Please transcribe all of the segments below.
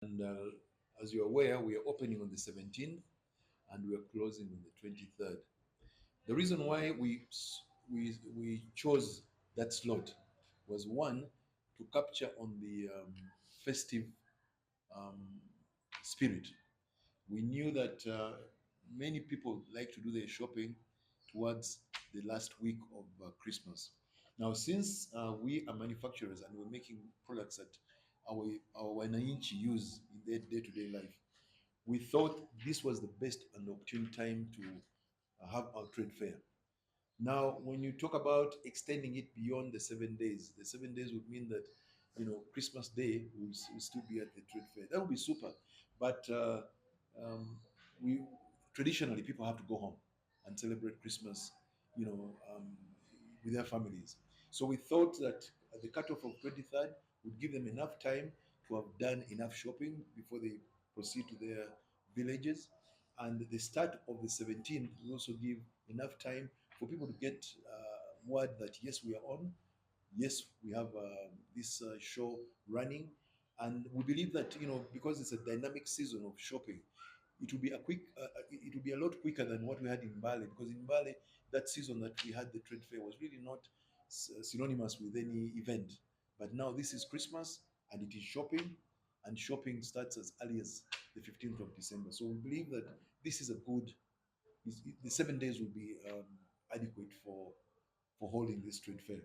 And as you're aware, we are opening on the 17th and we are closing on the 23rd. The reason why we chose that slot was, one, to capture on the festive um, spirit. We knew that many people like to do their shopping towards the last week of Christmas. Now, since we are manufacturers and we're making products that our wananchi use in their day-to-day life, we thought this was the best and opportune time to have our trade fair. Now, when you talk about extending it beyond the 7 days would mean that, Christmas Day will still be at the trade fair. That would be super. But um, we traditionally people have to go home and celebrate Christmas, with their families. So we thought that the cutoff of 23rd would give them enough time to have done enough shopping before they proceed to their villages. And the start of the 17th will also give enough time for people to get word that yes, we are on. Yes, we have this show running, and we believe that because it's a dynamic season of shopping, it will be a lot quicker than what we had in Bali. Because in Bali, that season that we had the trade fair was really not synonymous with any event. But now this is Christmas and it is shopping, and shopping starts as early as the 15th of December. So we believe that this is a good. The 7 days will be adequate for holding this trade fair.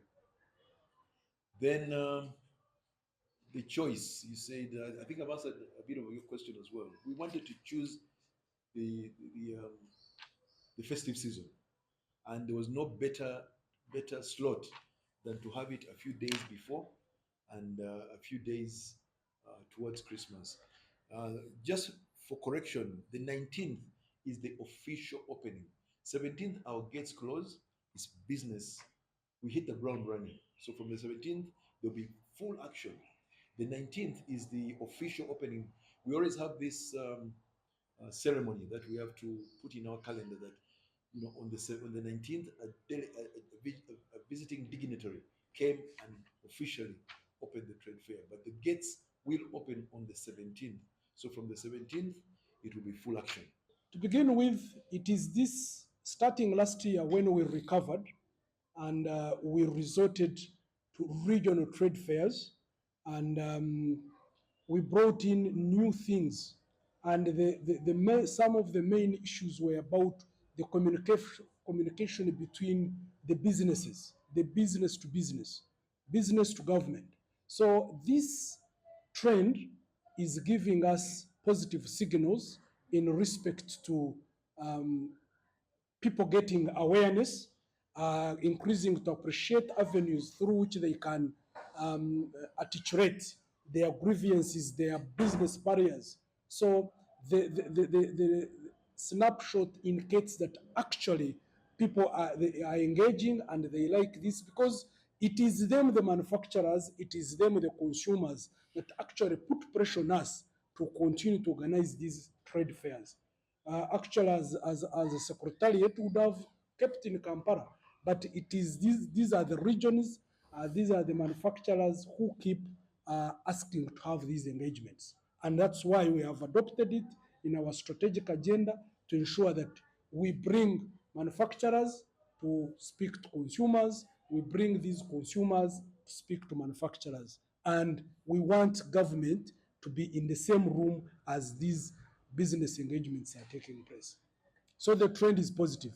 Then the choice, you said, I think I've answered a bit of your question as well. We wanted to choose the the, um, the festive season, and there was no better slot than to have it a few days before and a few days towards Christmas. Uh, just for correction, the 19th is the official opening. 17th, our gates close. It's business. We hit the ground running. So from the 17th, there'll be full action. The 19th is the official opening. We always have this ceremony that we have to put in our calendar, that on the 19th, a visiting dignitary came and officially opened the trade fair. But the gates will open on the 17th. So from the 17th, it will be full action. To begin with, it is this starting last year when we recovered and we resorted to regional trade fairs, and we brought in new things. And some of the main issues were about the communication between the businesses, the business to government. So this trend is giving us positive signals in respect to um, people getting awareness, increasing to appreciate avenues through which they can articulate their grievances, their business barriers. So the snapshot indicates that actually people they are engaging and they like this, because it is them, the manufacturers, it is them, the consumers, that actually put pressure on us to continue to organize these trade fairs. Actually, as a secretariat would have kept in Kampala, but it is these are the regions, these are the manufacturers who keep asking to have these engagements. And that's why we have adopted it in our strategic agenda to ensure that we bring manufacturers to speak to consumers, we bring these consumers to speak to manufacturers, and we want government to be in the same room as these business engagements are taking place. So the trend is positive.